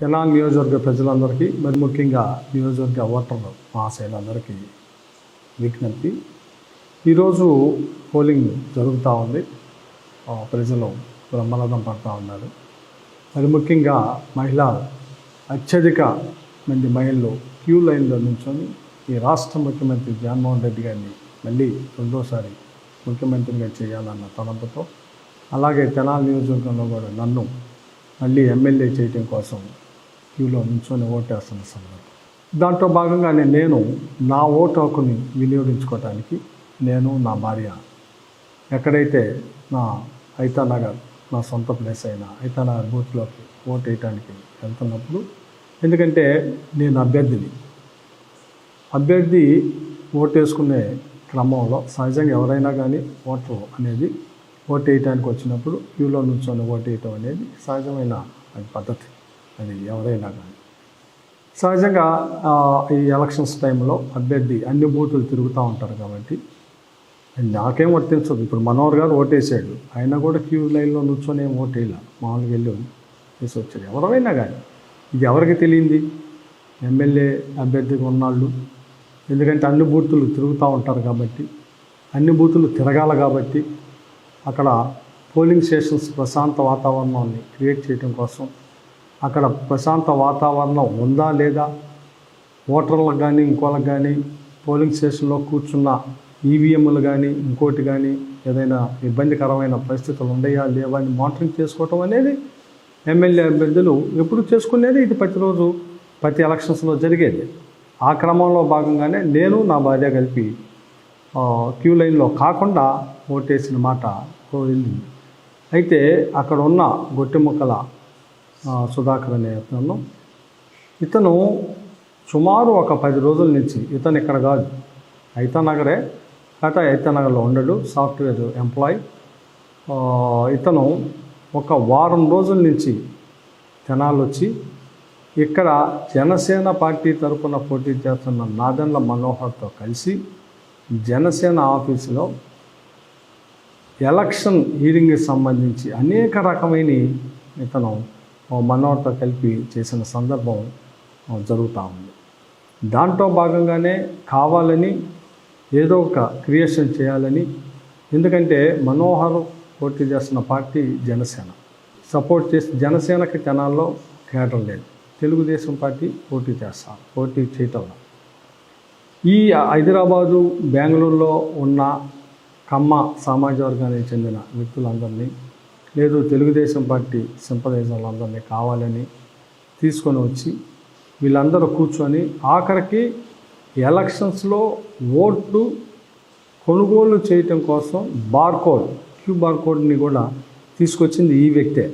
తెనాలి నియోజకవర్గ ప్రజలందరికీ, మరి ముఖ్యంగా నియోజకవర్గ ఓటర్లు మహాశయులందరికీ విజ్ఞప్తి. ఈరోజు పోలింగ్ జరుగుతూ ఉంది. ప్రజలు బ్రహ్మరథం పడుతూ ఉన్నారు. మరి ముఖ్యంగా అత్యధిక మంది మహిళలు క్యూ లైన్లో నుంచొని ఈ రాష్ట్ర ముఖ్యమంత్రి జగన్మోహన్ రెడ్డి గారిని మళ్ళీ రెండోసారి ముఖ్యమంత్రిగా చేయాలన్న తలంపుతో, అలాగే తెనాలి నియోజకవర్గంలో కూడా నన్ను మళ్ళీ ఎమ్మెల్యే చేయడం కోసం క్యూలో నుంచొని ఓటేస్తున్న సందర్భం. దాంట్లో భాగంగానే నేను నా ఓటు హక్కుని వినియోగించుకోవడానికి నేను నా భార్య ఎక్కడైతే నా ఐతానగర్ నా సొంత ప్లేస్ అయిన ఐతానగర్ బూత్లోకి ఓటు వేయడానికి వెళ్తున్నప్పుడు, ఎందుకంటే నేను అభ్యర్థి ఓటు వేసుకునే క్రమంలో సహజంగా ఎవరైనా కానీ ఓటు అనేది ఓటు వేయడానికి వచ్చినప్పుడు క్యూలో నుంచొని ఓటు వేయటం అనేది సహజమైన పద్ధతి. అది ఎవరైనా కానీ సహజంగా ఈ ఎలక్షన్స్ టైంలో అభ్యర్థి అన్ని బూతులు తిరుగుతూ ఉంటారు కాబట్టి నాకేం వర్తించదు. ఇప్పుడు మనోహర్ గారు ఓటేసాడు, ఆయన కూడా క్యూ లైన్లో నుంచొని ఏం ఓటు వేయాల, మామూలుగా వెళ్ళి వేసి వచ్చాడు. ఎవరైనా కానీ ఇది ఎవరికి తెలియంది, ఎమ్మెల్యే అభ్యర్థిగా ఉన్నాళ్ళు. ఎందుకంటే అన్ని బూతులు తిరుగుతూ ఉంటారు కాబట్టి, అన్ని బూతులు తిరగాల కాబట్టి అక్కడ పోలింగ్ స్టేషన్స్ ప్రశాంత వాతావరణాన్ని క్రియేట్ చేయడం కోసం, అక్కడ ప్రశాంత వాతావరణం ఉందా లేదా, ఓటర్లకు కానీ ఇంకోళ్ళకి కానీ పోలింగ్ స్టేషన్లో కూర్చున్న ఈవీఎంలు కానీ ఇంకోటి కానీ ఏదైనా ఇబ్బందికరమైన పరిస్థితులు ఉన్నాయా లేవా అని మానిటరింగ్ చేసుకోవటం అనేది ఎమ్మెల్యే అభ్యర్థులు ఎప్పుడు చేసుకునేది. ఇది ప్రతిరోజు ప్రతి ఎలక్షన్స్లో జరిగేది. ఆ క్రమంలో భాగంగానే నేను నా భార్య కలిపి క్యూ లైన్లో కాకుండా ఓటేసిన మాట వెళ్ళింది. అయితే అక్కడ ఉన్న గొట్టిముక్కల సుధాకర్ అనే ఇతను సుమారు ఒక 10 రోజుల నుంచి, ఇతను ఇక్కడ కాదు ఐతానగరే, ఐతానగర్లో ఉండడు, సాఫ్ట్వేర్ ఎంప్లాయ్. ఇతను ఒక వారం రోజుల నుంచి తెనాలి వచ్చి ఇక్కడ జనసేన పార్టీ తరఫున పోటీ చేస్తున్న నాదెండ్ల మనోహర్తో కలిసి జనసేన ఆఫీసులో ఎలక్షన్ హీరింగ్కి సంబంధించి అనేక రకమైన ఇతను మనోహర్తో కలిపి చేసిన సందర్భం జరుగుతూ ఉంది. దాంట్లో భాగంగానే కావాలని ఏదో ఒక క్రియేషన్ చేయాలని, ఎందుకంటే మనోహర్ పోటీ చేస్తున్న పార్టీ జనసేన సపోర్ట్ చేసి, జనసేనకి తెనాల్లో కేడర్ లేదు, తెలుగుదేశం పార్టీ పోటీ చేయటం. ఈ హైదరాబాదు బెంగళూరులో ఉన్న కమ్మ సామాజిక వర్గానికి చెందిన వ్యక్తులందరినీ, లేదు తెలుగుదేశం పార్టీ సింపథైజర్లందరినీ కావాలని తీసుకొని వచ్చి వీళ్ళందరూ కూర్చొని ఆఖరికి ఎలక్షన్స్లో ఓట్లు కొనుగోలు చేయటం కోసం క్యూ బార్కోడ్ని కూడా తీసుకొచ్చింది ఈ వ్యక్తే.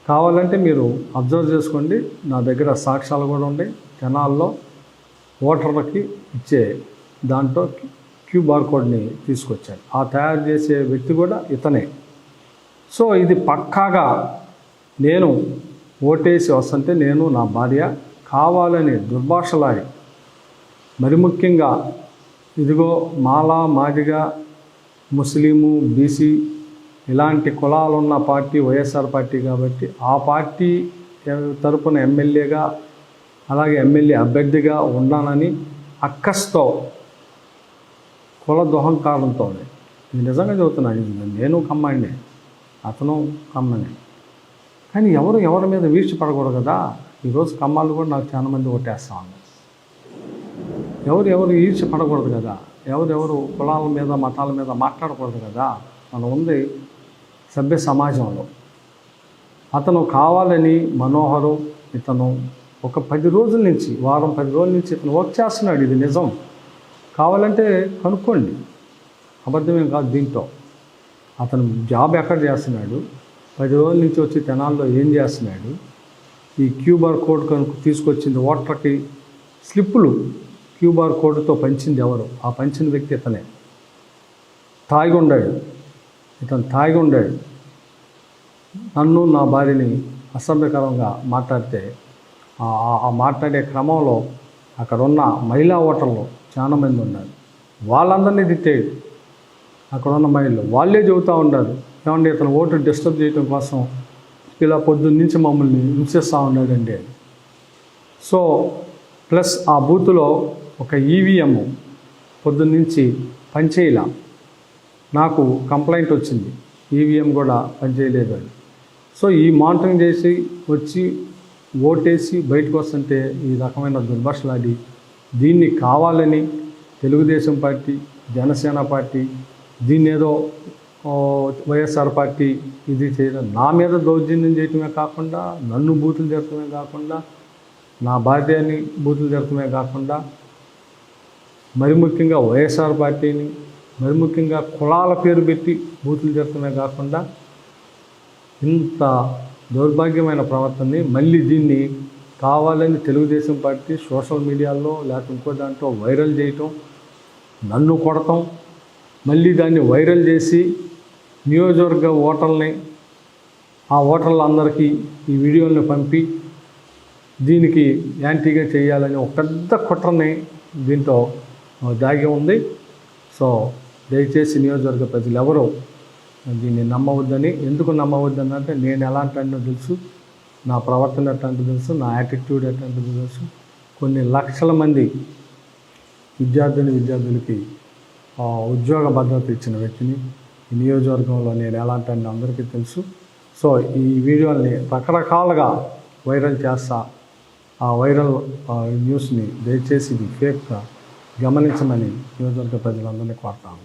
కావాలంటే మీరు అబ్జర్వ్ చేసుకోండి, నా దగ్గర సాక్ష్యాలు కూడా ఉన్నాయి. తెనాల్లో ఓటర్లకి ఇచ్చే దాంట్లో క్యూ బార్కోడ్ని తీసుకొచ్చాడు. ఆ తయారు చేసే వ్యక్తి కూడా ఇతనే. సో ఇది పక్కాగా నేను ఓటేసి వస్తుంటే నేను నా భార్య కావాలని దుర్భాషలాడి, మరి ముఖ్యంగా ఇదిగో మాదిగ, ముస్లిము, బీసీ ఇలాంటి కులాలున్న పార్టీ వైఎస్ఆర్ పార్టీ కాబట్టి ఆ పార్టీ తరపున ఎమ్మెల్యేగా అలాగే ఎమ్మెల్యే అభ్యర్థిగా ఉన్నానని అక్కస్తో కుల దుహంకారంతో, ఇది నిజంగా చదువుతున్నాను, నేను కమ్మాడినే, అతను కమ్మనే, కానీ ఎవరి మీద వీழ்చి పడకూడదు కదా. ఈరోజు కమ్మాలు కూడా నాకు చాలా మంది ఓటేస్తా ఉన్నారు. ఎవరు ఈర్చి పడకూడదు కదా, ఎవరు కులాల మీద మతాల మీద మాట్లాడకూడదు కదా. మనం ఉంది సభ్య సమాజంలో. అతను కావాలని మనోహరు ఇతను ఒక 10 రోజుల నుంచి, వారం 10 రోజుల నుంచి ఇతను వర్క్ చేస్తున్నాడు. ఇది నిజం, కావాలంటే కనుక్కోండి, అబద్ధమేం కాదు. దీంట్లో అతను జాబ్ ఎక్కడ చేస్తున్నాడు, 10 రోజుల నుంచి వచ్చి తెనాల్లో ఏం చేస్తున్నాడు, ఈ క్యూబార్ కోడ్ తీసుకొచ్చింది ఓటర్కి స్లిప్పులు క్యూబార్ కోడ్తో పంచింది ఎవరు, ఆ పంచిన వ్యక్తి ఇతనే. ఇతను తాగి ఉండాడు. నన్ను నా భార్యని అసభ్యకరంగా మాట్లాడితే ఆ మాట్లాడే క్రమంలో అక్కడ ఉన్న మహిళా ఓటర్లు చాలామంది ఉన్నారు, వాళ్ళందరినీ తిట్టాడు. అక్కడ ఉన్న మహిళలు వాళ్ళే చెబుతూ ఉన్నారు, ఏమంటే ఇతను ఓటు డిస్టర్బ్ చేయడం కోసం ఇలా పొద్దున్న నుంచి మమ్మల్ని హింసిస్తూ ఉన్నాడండి. సో ప్లస్ ఆ బూత్లో ఒక ఈవీఎం పొద్దున్న నుంచి పనిచేయలా. నాకు కంప్లైంట్ వచ్చింది ఈవీఎం కూడా పనిచేయలేదు అని. సో ఈ మానిటరింగ్ చేసి వచ్చి ఓటేసి బయటకు వస్తుంటే ఈ రకమైన దుర్భాషలాడి దీన్ని కావాలని తెలుగుదేశం పార్టీ, జనసేన పార్టీ దీన్ని ఏదో వైఎస్ఆర్ పార్టీ ఇది చేయడం, నా మీద దౌర్జన్యం చేయటమే కాకుండా, నన్ను బూతులు తిరగటమే కాకుండా, నా భార్యని బూతులు తిరగటమే కాకుండా, మరి ముఖ్యంగా వైఎస్ఆర్ పార్టీని, మరి ముఖ్యంగా కులాల పేరు పెట్టి బూతులు తిరగటమే కాకుండా ఇంత దౌర్భాగ్యమైన ప్రవర్తనని మళ్ళీ దీన్ని కావాలని తెలుగుదేశం పార్టీ సోషల్ మీడియాలో లేకపోతే ఇంకో దాంట్లో వైరల్ చేయటం, నన్ను కొడటం, మళ్ళీ దాన్ని వైరల్ చేసి నియోజకవర్గ ఓటర్లని, ఆ ఓటర్లందరికీ ఈ వీడియోలను పంపి దీనికి యాంటీగా చేయాలని ఒక పెద్ద కుట్రని దీంట్లో దాగి ఉంది. సో దయచేసి నియోజకవర్గ ప్రజలు ఎవరో దీన్ని నమ్మవద్దని. ఎందుకు నమ్మవద్దని అంటే నేను ఎలాంటి తెలుసు, నా ప్రవర్తన ఎట్లాంటి తెలుసు, నా యాటిట్యూడ్ ఎట్లాంటిది తెలుసు. కొన్ని లక్షల మంది విద్యార్థులకి ఉద్యోగ భద్రత ఇచ్చిన వ్యక్తిని. ఈ నియోజకవర్గంలో నేను ఎలాంటి అందరికీ తెలుసు. సో ఈ వీడియోని రకరకాలుగా వైరల్ చేస్తా. ఆ వైరల్ న్యూస్ని దయచేసి ఇది ఫేక్గా గమనించమని నియోజకవర్గ ప్రజలందరినీ కోరుతాను.